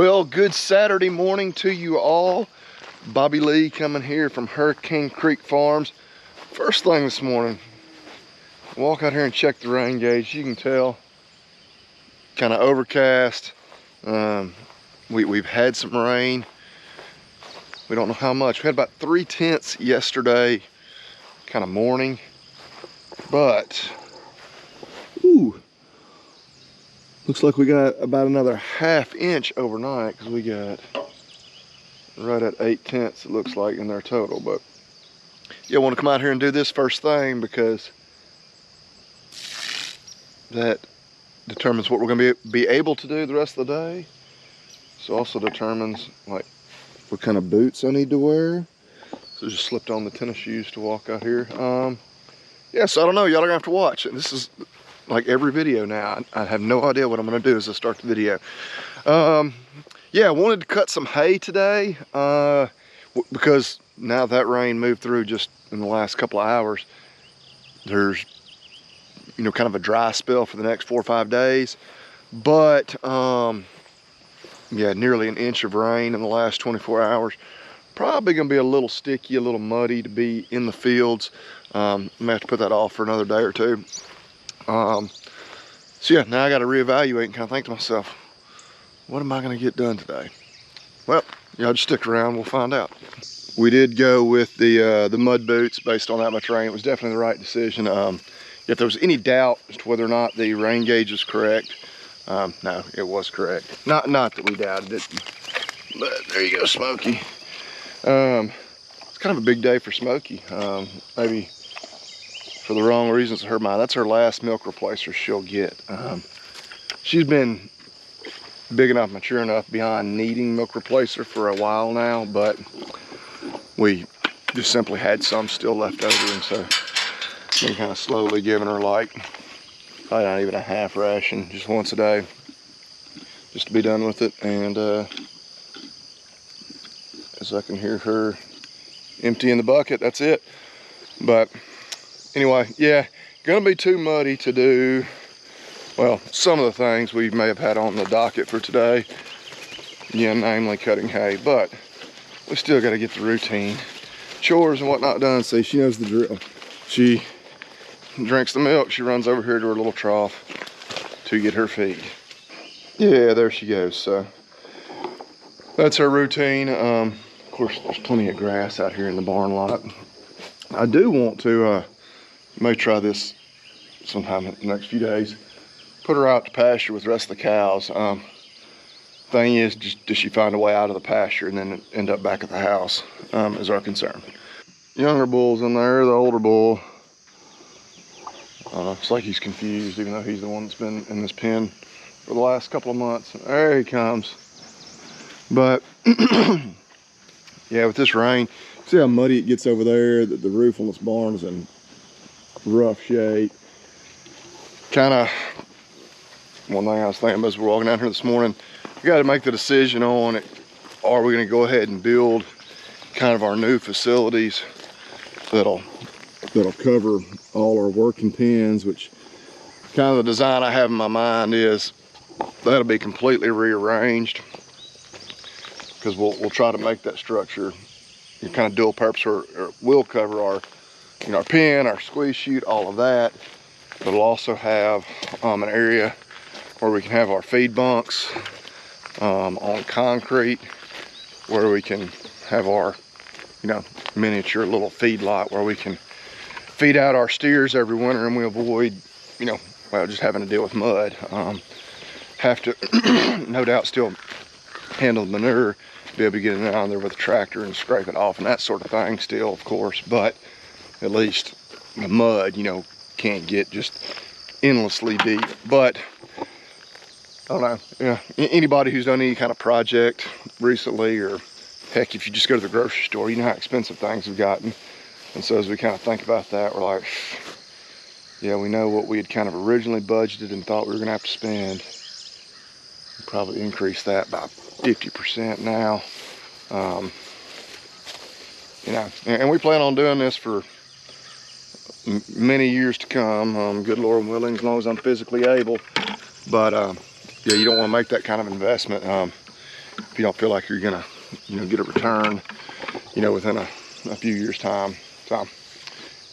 Well, good Saturday morning to you all. Bobby Lee coming here from Hurricane Creek Farms. First thing this morning, walk out here and check the rain gauge. You can tell, kind of overcast. We've had some rain. We don't know how much. We had about 3/10 yesterday, kind of morning. But, ooh, looks like we got about another ½ inch overnight, because we got right at 8/10, it looks like, in their total. But yeah, I want to come out here and do this first thing because that determines what we're going to be able to do the rest of the day. So also determines like what kind of boots I need to wear. So just slipped on the tennis shoes to walk out here. Yeah, so I don't know, y'all are gonna have to watch it. This is like every video now. I have no idea what I'm gonna do as I start the video. Yeah, I wanted to cut some hay today because now that rain moved through just in the last couple of hours, there's, you know, kind of a dry spell for the next 4 or 5 days. But yeah, nearly an inch of rain in the last 24 hours. Probably gonna be a little sticky, a little muddy to be in the fields. I'm gonna have to put that off for another day or two. So yeah, now I gotta reevaluate and kind of think to myself, what am I gonna get done today? Well, y'all just stick around, we'll find out. We did go with the mud boots based on that much rain. It was definitely the right decision. If there was any doubt as to whether or not the rain gauge was correct, no, it was correct. Not that we doubted it, but there you go, Smokey. It's kind of a big day for Smokey. Maybe for the wrong reasons in her mind. That's her last milk replacer she'll get. She's been big enough, mature enough beyond needing milk replacer for a while now, but we just simply had some still left over, and so been kind of slowly giving her like probably not even a half ration, just once a day, just to be done with it. And as I can hear her emptying the bucket, that's it. But anyway, yeah, gonna be too muddy to do, well, some of the things we may have had on the docket for today, yeah, namely cutting hay, but we still got to get the routine chores and whatnot done. See, she knows the drill. She drinks the milk, she runs over here to her little trough to get her feed. Yeah, there she goes. So that's her routine. Of course, there's plenty of grass out here in the barn lot. I do want to may try this sometime in the next few days. Put her out to pasture with the rest of the cows. Thing is, just does she find a way out of the pasture and then end up back at the house, is our concern. Younger bull's in there, the older bull. It's like he's confused, even though he's the one that's been in this pen for the last couple of months. There he comes. But yeah, with this rain, see how muddy it gets over there? The roof on this barn is in rough shape. Kind of, one thing I was thinking as we're walking down here this morning, we got to make the decision on it. Are we going to go ahead and build kind of our new facilities that'll cover all our working pens, which kind of the design I have in my mind is that'll be completely rearranged, because we'll try to make that structure kind of dual purpose, or will cover our, you know, our pen, our squeeze chute, all of that. But it'll also have an area where we can have our feed bunks on concrete, where we can have our, you know, miniature little feed lot where we can feed out our steers every winter, and we avoid, you know, well, just having to deal with mud. Have to no doubt still handle the manure, be able to get it down there with a tractor and scrape it off and that sort of thing still, of course, but at least the mud, you know, can't get just endlessly deep. But I don't know, yeah, anybody who's done any kind of project recently, or heck, if you just go to the grocery store, you know how expensive things have gotten. And so as we kind of think about that, we're like, yeah, we know what we had kind of originally budgeted and thought we were gonna have to spend. We'll probably increase that by 50% now. You know, and we plan on doing this for many years to come, good Lord willing, as long as I'm physically able. But yeah, you don't want to make that kind of investment if you don't feel like you're gonna, get a return, within a few years time. So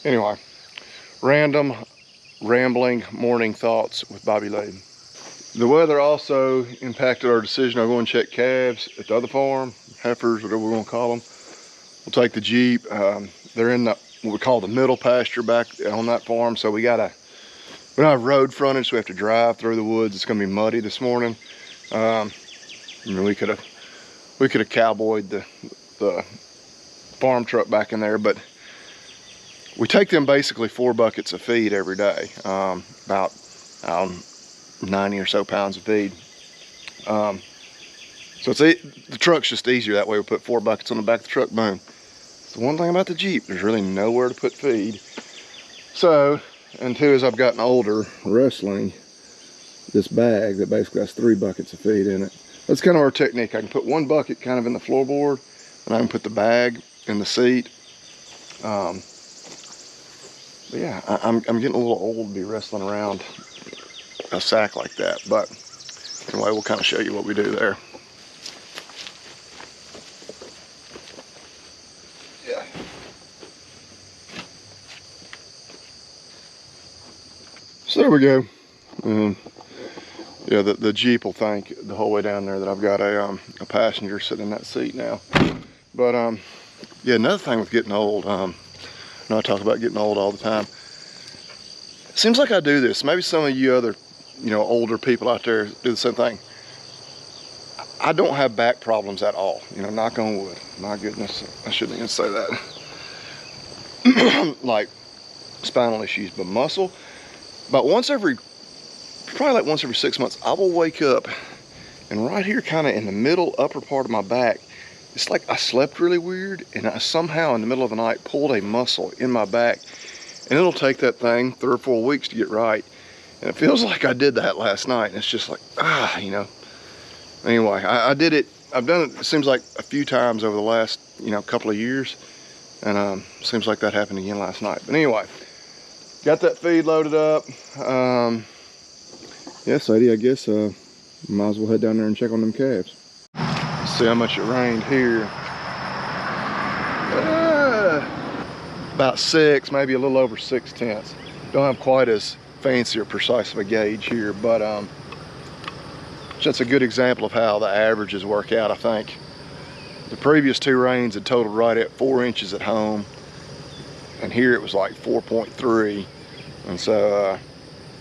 anyway, random rambling morning thoughts with Bobby Lee. The weather also impacted our decision on going to check calves at the other farm, heifers, whatever we're gonna call them. We'll take the Jeep. They're in what we call the middle pasture back on that farm, so we don't have road frontage, so we have to drive through the woods. It's gonna be muddy this morning. We could have cowboyed the farm truck back in there, but we take them basically 4 buckets of feed every day, about 90 or so pounds of feed. So the truck's just easier that way. We put 4 buckets on the back of the truck, boom. The one thing about the Jeep, there's really nowhere to put feed. So, and two, as I've gotten older, wrestling this bag that basically has 3 buckets of feed in it. That's kind of our technique. I can put 1 bucket kind of in the floorboard, and I can put the bag in the seat. But yeah, I'm getting a little old to be wrestling around a sack like that. But anyway, we'll kind of show you what we do there. Yeah. So there we go. Yeah, the Jeep will thank the whole way down there that I've got a passenger sitting in that seat now. But yeah, another thing with getting old, I talk about getting old all the time. It seems like I do this. Maybe some of you other, older people out there do the same thing. I don't have back problems at all. Knock on wood. My goodness, I shouldn't even say that. Like spinal issues, but muscle. But probably like once every 6 months, I will wake up and right here kind of in the middle upper part of my back, it's like I slept really weird and I somehow in the middle of the night pulled a muscle in my back, and it'll take that thing 3 or 4 weeks to get right. And it feels like I did that last night, and it's just like, Anyway, I did it. I've done it seems like a few times over the last, couple of years, and seems like that happened again last night. But anyway, got that feed loaded up. Yeah, Sadie, I guess might as well head down there and check on them calves. See how much it rained here. About 6, maybe a little over 6/10. Don't have quite as fancy or precise of a gauge here, but that's a good example of how the averages work out, I think. The previous 2 rains had totaled right at 4 inches at home, and here it was like 4.3. And so,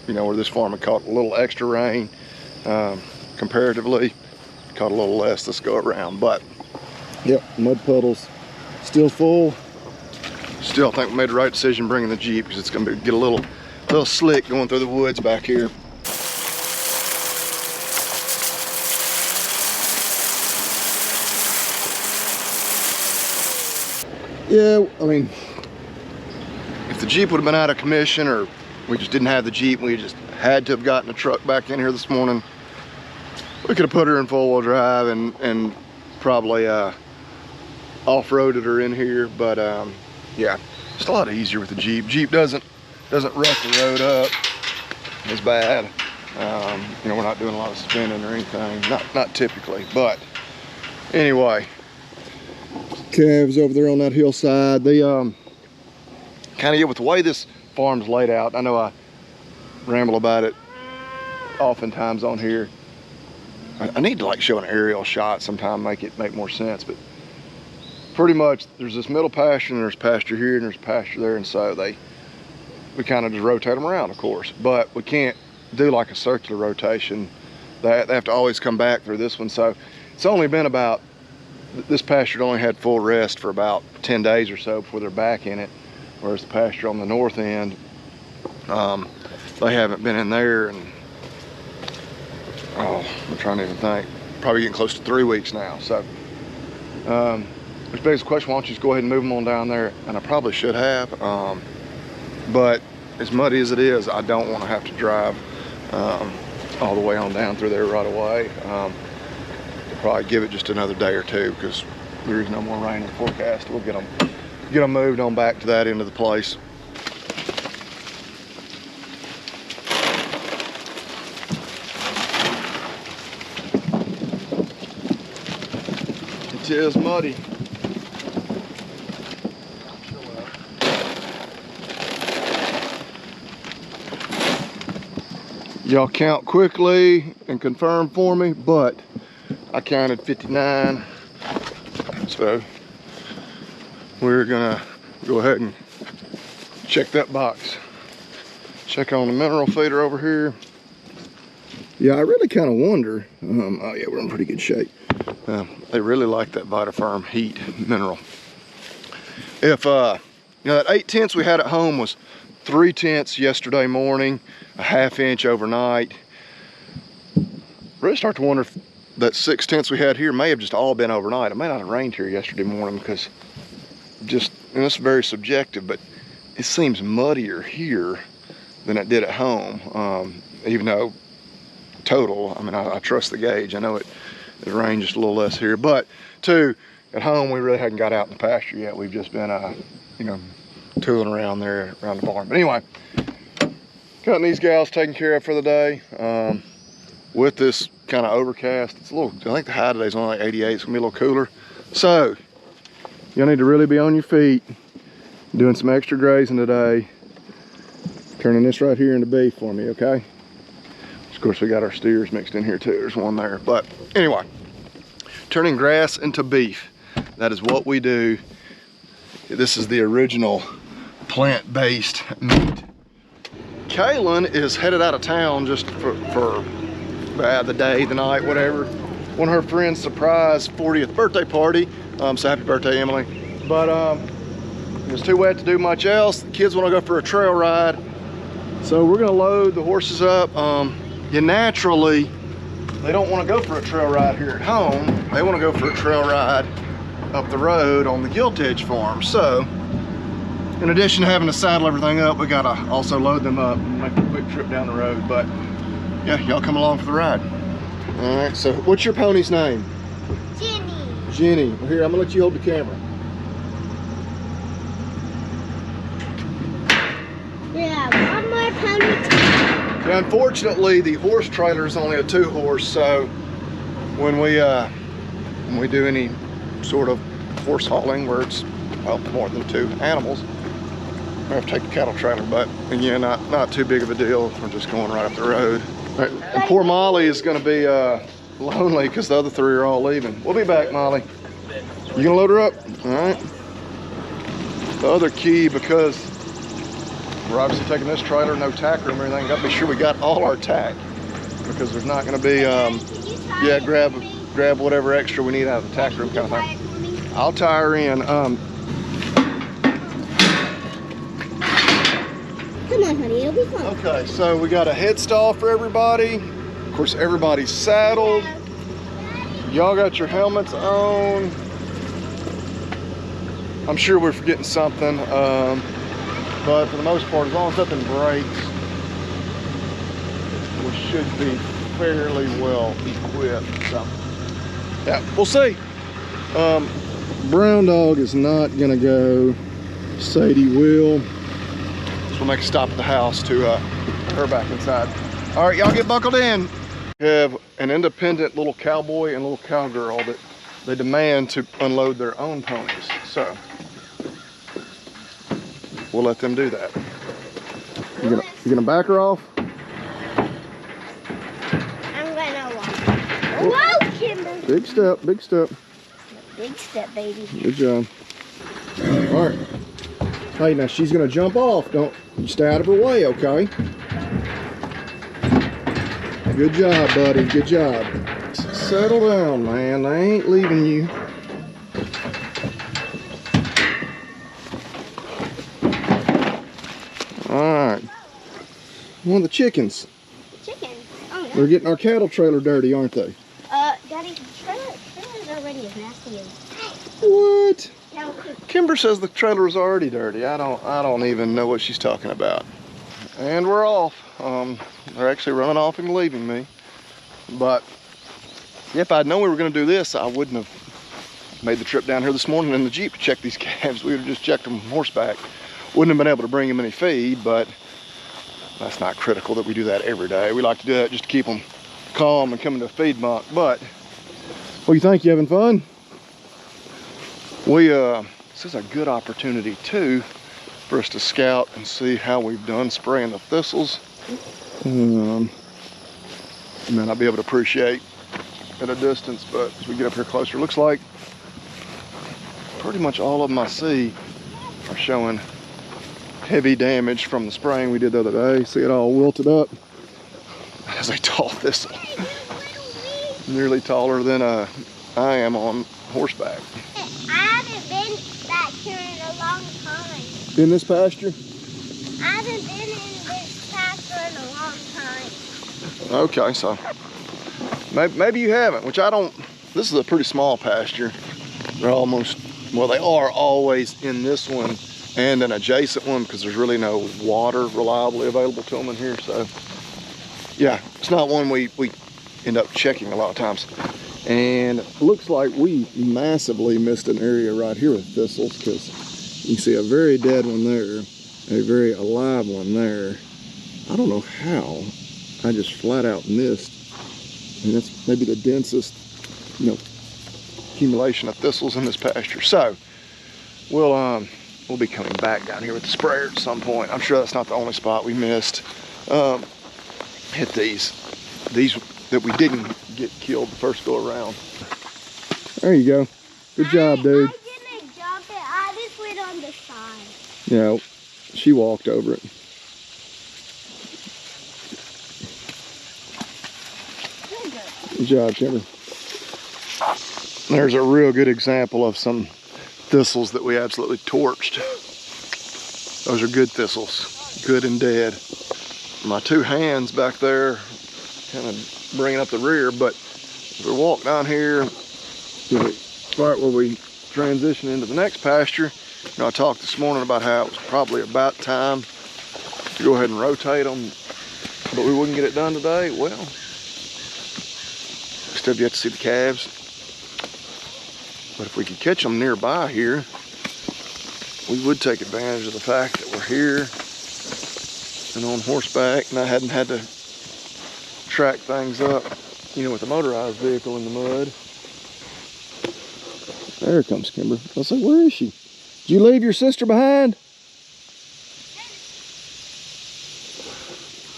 where this farm had caught a little extra rain, comparatively, caught a little less this go around. But yep, mud puddles still full. Still, I think we made the right decision bringing the Jeep, because it's going to get a little slick going through the woods back here. Yeah, I mean, if the Jeep would have been out of commission, or we just didn't have the Jeep, we just had to have gotten the truck back in here this morning, we could have put her in 4-wheel drive and probably off-roaded her in here. But yeah, it's a lot easier with the Jeep. Jeep doesn't rough the road up as bad. We're not doing a lot of spinning or anything, not typically. But anyway, calves over there on that hillside, they kind of with the way this farm's laid out. I know I ramble about it oftentimes on here. I need to show an aerial shot sometime, make more sense. But pretty much there's this middle pasture, and there's pasture here, and there's pasture there, and so we kind of just rotate them around, of course. But we can't do like a circular rotation. They have to always come back through this one. So it's only been about, this pasture only had full rest for about 10 days or so before they're back in it. Whereas the pasture on the north end, they haven't been in there, and I'm trying to even think, probably getting close to 3 weeks now. So which begs the question, why don't you just go ahead and move them on down there? And I probably should have, but as muddy as it is, I don't want to have to drive all the way on down through there right away. I'll probably give it just another day or two, because there is no more rain in the forecast. We'll get them moved on back to that end of the place. 'Tis muddy. Y'all count quickly and confirm for me, but I counted 59. So we're gonna go ahead and check that box. Check on the mineral feeder over here. Yeah, I really kind of wonder. Oh yeah, we're in pretty good shape. They really like that Vitaferm heat mineral. If you know, that 8/10 we had at home was 3/10 yesterday morning, a 1/2 inch overnight. Really start to wonder if that 6/10 we had here may have just all been overnight. It may not have rained here yesterday morning because just, and it's very subjective, but it seems muddier here than it did at home. Even though total, I mean, I trust the gauge. I know it rained just a little less here, but too, at home we really hadn't got out in the pasture yet. We've just been, you know, tooling around there around the barn. But anyway, cutting these gals taken care of for the day. With this kind of overcast, it's a little, I think the high today is only like 88. It's gonna be a little cooler. So y'all need to really be on your feet, doing some extra grazing today. Turning this right here into beef for me, okay? Of course, we got our steers mixed in here too. There's one there. But anyway, turning grass into beef. That is what we do. This is the original plant-based meat. Kaylin is headed out of town just for the day, the night, whatever. One of her friends' surprise 40th birthday party. So happy birthday, Emily. But it was too wet to do much else. The kids want to go for a trail ride. So we're gonna load the horses up. Naturally, they don't want to go for a trail ride here at home. They want to go for a trail ride up the road on the Gilt Edge farm. So in addition to having to saddle everything up, we gotta also load them up and make a quick trip down the road. But yeah, y'all come along for the ride. All right, so what's your pony's name? Jenny. Jenny. Well, here, I'm gonna let you hold the camera. Yeah, one more pony. Yeah, unfortunately, the horse trailer is only a 2-horse, so when we do any sort of horse hauling where it's, well, more than 2 animals, we have to take the cattle trailer, but again, not too big of a deal. We're just going right up the road. Right. And poor Molly is going to be lonely because the other 3 are all leaving. We'll be back, Molly. You gonna load her up? All right. The other key, because we're obviously taking this trailer, no tack room or anything, got to be sure we got all our tack, because there's not going to be, yeah, grab whatever extra we need out of the tack room kind of thing. I'll tie her in. Come on, honey, it'll be fun. Okay, so we got a head stall for everybody. Of course, everybody's saddled. Y'all got your helmets on. I'm sure we're forgetting something. But for the most part, as long as nothing breaks, we should be fairly well equipped. So, yeah, we'll see. Brown Dog is not gonna go. Sadie will. So we'll make a stop at the house to her back inside. All right, y'all get buckled in. We have an independent little cowboy and little cowgirl that they demand to unload their own ponies. So we'll let them do that. You gonna back her off? I'm gonna walk. Whoa, Kimber! Big step, big step. Big step, baby. Good job. All right. Hey, now she's gonna jump off. Don't you stay out of her way, okay? Good job, buddy. Good job. Settle down, man. They ain't leaving you. Alright. One of the chickens. Chickens? Oh, no. They're getting our cattle trailer dirty, aren't they? Daddy, trailer's already as nasty as... What? No. Kimber says the trailer is already dirty. I don't even know what she's talking about. And we're off. They're actually running off and leaving me. But if I'd known we were going to do this, I wouldn't have made the trip down here this morning in the Jeep to check these calves. We would have just checked them horseback. Wouldn't have been able to bring them any feed, but that's not critical that we do that every day. We like to do that just to keep them calm and coming to a feed bunk. But what do you think? You having fun? This is a good opportunity too for us to scout and see how we've done spraying the thistles. And then I'll be able to appreciate at a distance, but as we get up here closer, looks like pretty much all of them I see are showing heavy damage from the spraying we did the other day. See it all wilted up. That's a tall thistle. Nearly taller than I am on horseback. I haven't been back here in a long time. In this pasture? I haven't been in this pasture in a long time. Okay, so maybe you haven't, which I don't. This is a pretty small pasture. They're almost, well, they are always in this one and an adjacent one because there's really no water reliably available to them in here. So yeah, it's not one we end up checking a lot of times. And it looks like we massively missed an area right here with thistles, because you can see a very dead one there, a very alive one there. I don't know how I just flat out missed. And that's maybe the densest, accumulation of thistles in this pasture. So we'll be coming back down here with the sprayer at some point. I'm sure that's not the only spot we missed. Hit these that we didn't get killed the first go around. There you go. Good job, dude. I didn't jump it. I just went on the side. Yeah, she walked over it. Good job, Kimber. There's a real good example of some thistles that we absolutely torched. Those are good thistles, good and dead. My two hands back there kind of bringing up the rear, but as we walk down here to the part where we transition into the next pasture, I talked this morning about how it was probably about time to go ahead and rotate them, but we wouldn't get it done today. Well, still yet to see the calves, but if we could catch them nearby here, we would take advantage of the fact that we're here and on horseback, and I hadn't had to track things up, with a motorized vehicle in the mud. There comes Kimber. I was like, where is she? Did you leave your sister behind?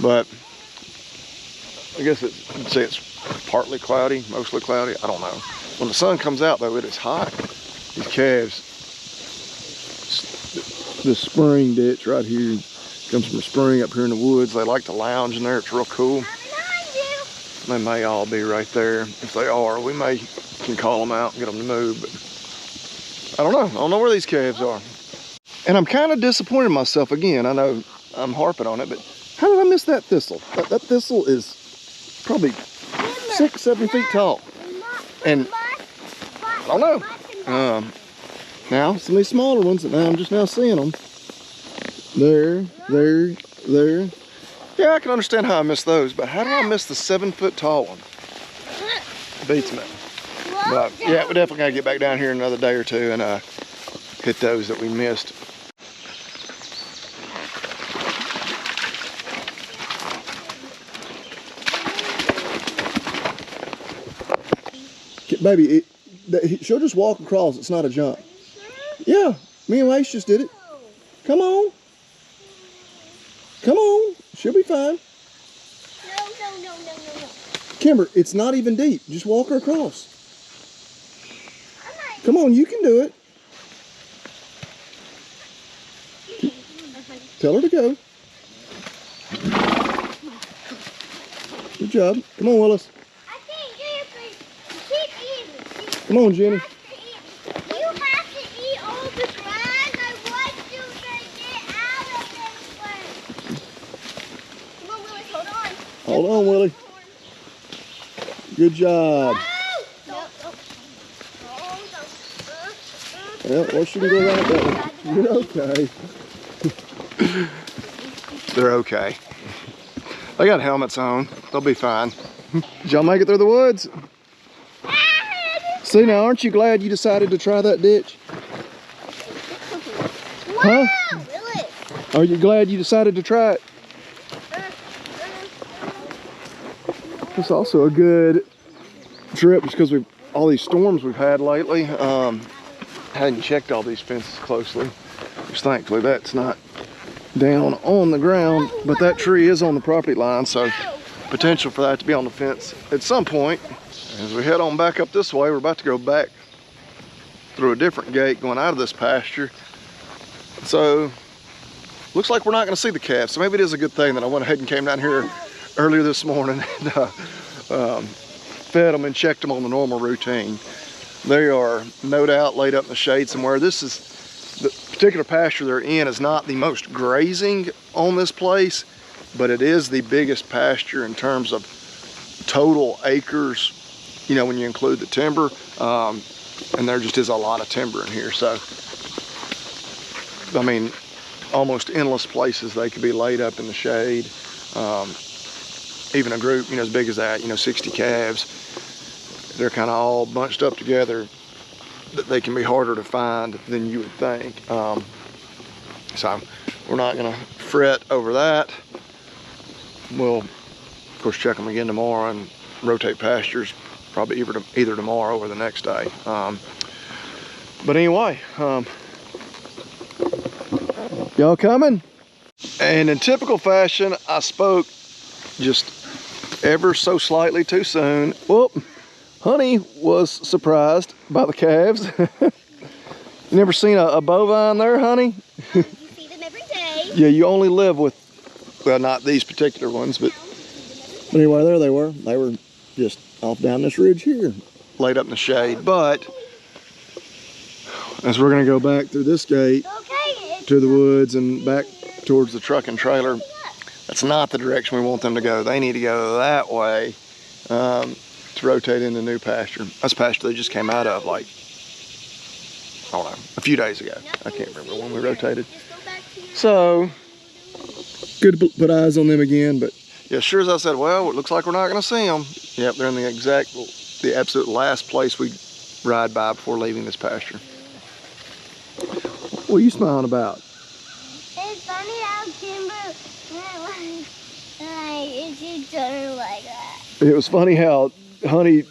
But I guess I'd say it's partly cloudy, mostly cloudy. I don't know. When the sun comes out, though, it is hot. These calves, this spring ditch right here comes from a spring up here in the woods. They like to lounge in there. It's real cool. They may all be right there. If they are, we can call them out and get them to move. But I don't know. I don't know where these calves are. And I'm kind of disappointed in myself again. I know I'm harping on it, but how did I miss that thistle? That thistle is probably 6, 7 feet tall. And I don't know. Now, some of these smaller ones, and I'm just now seeing them. There. Yeah, I can understand how I missed those, but how do I miss the 7 foot tall one? Beats me. But yeah, we definitely gotta get back down here another day or two and hit those that we missed. Baby, she'll just walk across. It's not a jump. Yeah, me and Lace just did it. Come on. Come on. She'll be fine. No. Kimber, it's not even deep. Just walk her across. Come on, you can do it. Tell her to go. Good job. Come on, Willis. I can't do it, but you keep eating. Come on, Jenny. You have to eat all the grass. I want you to get out of this place. Come on, Willis, hold on. Hold on, Willie. Good job. Yeah, well, she can go around that one. You're okay. They're okay. They got helmets on. They'll be fine. Did y'all make it through the woods? See, now, aren't you glad you decided to try that ditch? Huh? Are you glad you decided to try it? It's also a good trip just because all these storms we've had lately. hadn't checked all these fences closely, which thankfully that's not down on the ground, but that tree is on the property line, so potential for that to be on the fence at some point. As we head on back up this way, we're about to go back through a different gate going out of this pasture. So looks like we're not going to see the calves, so maybe it is a good thing that I went ahead and came down here earlier this morning and fed them and checked them on the normal routine. They are no doubt laid up in the shade somewhere. This is the particular pasture they're in is not the most grazing on this place, but it is the biggest pasture in terms of total acres, you know, when you include the timber. And there just is a lot of timber in here. So, I mean, almost endless places they could be laid up in the shade. Even a group, you know, as big as that, you know, 60 calves, they're kind of all bunched up together. They can be harder to find than you would think. So we're not gonna fret over that. We'll, of course, check them again tomorrow and rotate pastures, probably either tomorrow or the next day. But anyway, y'all coming? And in typical fashion, I spoke just ever so slightly too soon. Whoop. Honey was surprised by the calves. You never seen a bovine there, honey? You see them every day. Yeah, you only live with, well, not these particular ones, but anyway, there they were. They were just off down this ridge here, laid up in the shade. But as we're gonna go back through this gate to the woods and back towards the truck and trailer, that's not the direction we want them to go. They need to go that way to rotate into new pasture. That's pasture they just came out of, like, I don't know, a few days ago. I can't remember when we rotated. So, good to put eyes on them again, but yeah, sure as I said, well, it looks like we're not gonna see them. Yep, they're in the absolute last place we ride by before leaving this pasture. What are you smiling about? It's funny how Kimber she turned like that. It was funny how Honey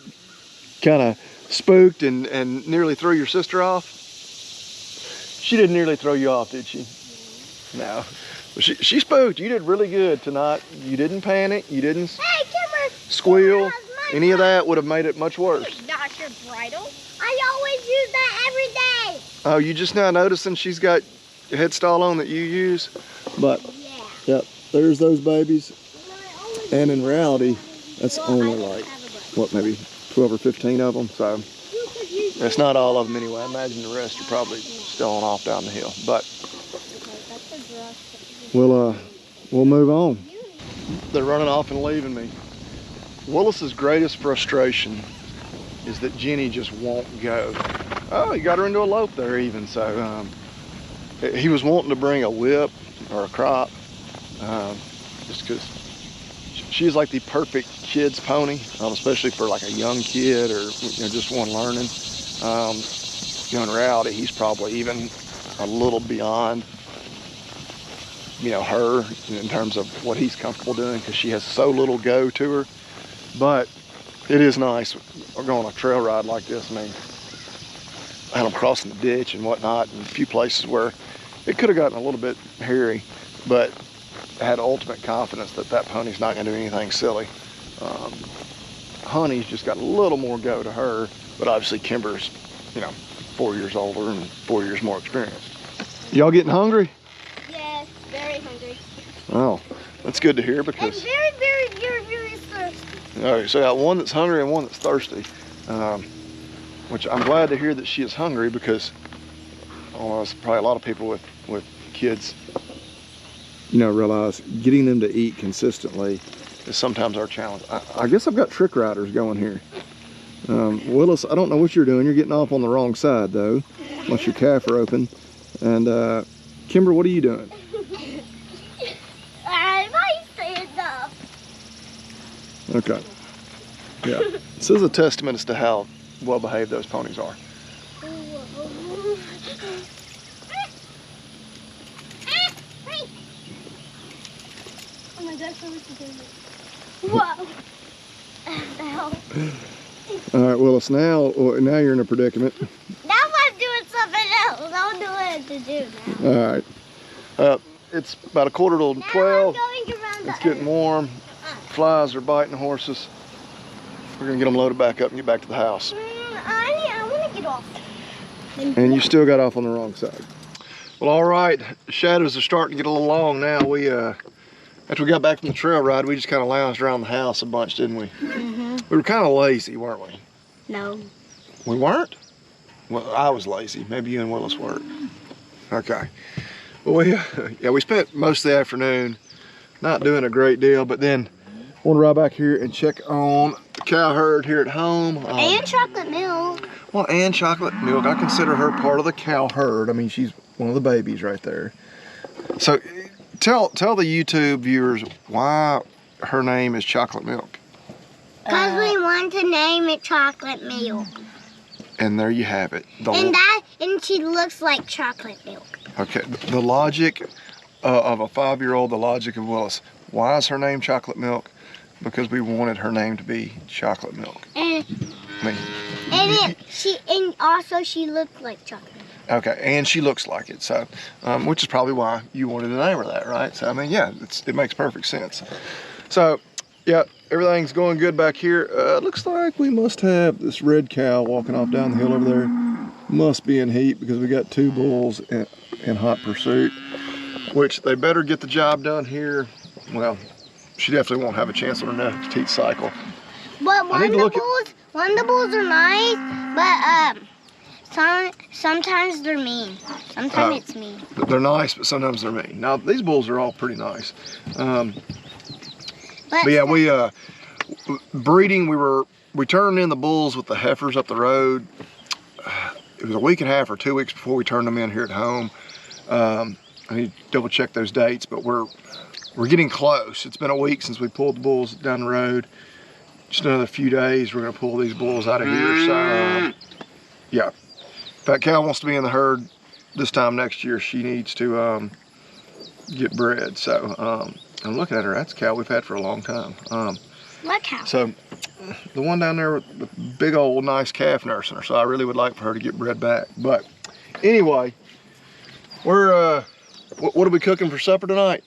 kind of spooked and nearly threw your sister off. She didn't nearly throw you off, did she? No. She spooked. You did really good tonight. You didn't panic. You didn't squeal. Any of that would have made it much worse. Not your bridle. I always use that every day. Oh, you just now noticing she's got a head stall on that you use? But, yeah. Yep, there's those babies. And in reality, that's only like, what, maybe 12 or 15 of them. So, that's not all of them anyway. I imagine the rest are probably still on off down the hill. But, we'll move on. They're running off and leaving me. Willis's greatest frustration is that Jenny just won't go. Oh, he got her into a lope there even. So he was wanting to bring a whip or a crop, just because she's like the perfect kid's pony, especially for like a young kid or, you know, just one learning. You know, in reality, he's probably even a little beyond, you know, her in terms of what he's comfortable doing, because she has so little go to her. But it is nice going on a trail ride like this. I mean, I had them crossing the ditch and whatnot, and a few places where it could have gotten a little bit hairy, but I had ultimate confidence that that pony's not going to do anything silly. Honey's just got a little more go to her, but obviously Kimber's, you know, 4 years older and 4 years more experienced. Y'all getting hungry? Yes, very hungry. Oh, that's good to hear, because And very, very, very, very thirsty. all right, so I got one that's hungry and one that's thirsty, which I'm glad to hear that she is hungry, because there's probably a lot of people with kids, you know, realize getting them to eat consistently is sometimes our challenge. I guess I've got trick riders going here. Willis, I don't know what you're doing. You're getting off on the wrong side though, unless your calf are open. And Kimber, what are you doing? I might stand up. Okay. Yeah. This is a testament as to how well behaved those ponies are. Oh my gosh, I wish you did it. Whoa. Ow. All right, Willis, now you're in a predicament. Now I'm doing something to do now. All right. It's about 11:45 to 12. It's getting warm. Flies are biting the horses. We're gonna get them loaded back up and get back to the house. I want to get off. And you still got off on the wrong side. Well, all right. The shadows are starting to get a little long now. We after we got back from the trail ride, we just kind of lounged around the house a bunch, didn't we? Mm-hmm. We were kind of lazy, weren't we? No. We weren't? Well, I was lazy. Maybe you and Willis weren't. Okay. Well, we spent most of the afternoon not doing a great deal, but then I want to ride back here and check on the cow herd here at home. And chocolate milk. Well, and chocolate milk. I consider her part of the cow herd. I mean, she's one of the babies right there. So tell the YouTube viewers why her name is Chocolate Milk. Because we want to name it Chocolate Milk. And there you have it. And she looks like chocolate milk. Okay, the logic of a 5-year-old, the logic of Willis. Why is her name Chocolate Milk? Because we wanted her name to be Chocolate Milk. And also she looks like chocolate. Okay, and she looks like it, so which is probably why you wanted to name her that, right? So I mean, yeah, it makes perfect sense. So, yeah, everything's going good back here. Looks like we must have this red cow walking off down the hill over there. Must be in heat because we got 2 bulls in hot pursuit, which they better get the job done here. Well, she definitely won't have a chance on her next heat cycle. But one of the bulls are nice, but sometimes they're mean. Sometimes it's mean. They're nice, but sometimes they're mean. Now these bulls are all pretty nice. But yeah, breeding. We turned in the bulls with the heifers up the road. It was a week and a half or 2 weeks before we turned them in here at home. I need to double check those dates, but we're getting close. It's been a week since we pulled the bulls down the road. Just another few days, we're gonna pull these bulls out of here. So yeah, if that cow wants to be in the herd this time next year, she needs to get bred. So I'm looking at her. That's a cow we've had for a long time. What cow? So the one down there with the big old nice calf nursing her. So I really would like for her to get bred back. But anyway, we're what are we cooking for supper tonight?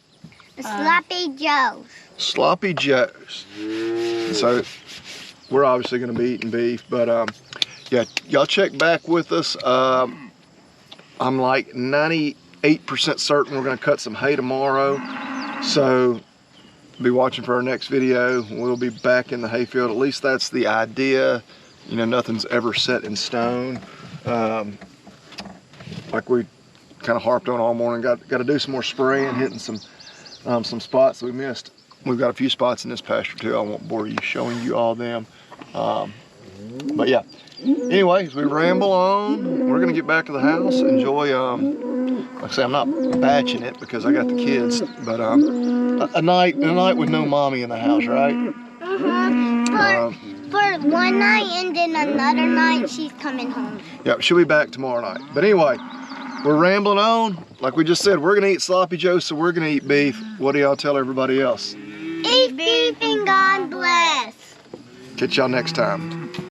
Sloppy Joes. Sloppy Joes. So we're obviously going to be eating beef, but yeah, y'all check back with us. I'm like 98% certain we're going to cut some hay tomorrow. So be watching for our next video. We'll be back in the hayfield. At least that's the idea. You know, nothing's ever set in stone. Like we kind of harped on all morning. Got to do some more spraying, hitting some spots that we missed. We've got a few spots in this pasture too. I won't bore you showing you all them. But yeah. Anyway, as we ramble on, we're gonna get back to the house. Enjoy. Like I say, I'm not batching it because I got the kids. But a night with no mommy in the house, right? For one night and then another night she's coming home. Yeah, she'll be back tomorrow night. But anyway, we're rambling on. Like we just said, we're gonna eat sloppy joe, so we're gonna eat beef. What do y'all tell everybody else? Eat beef and God bless. Catch y'all next time.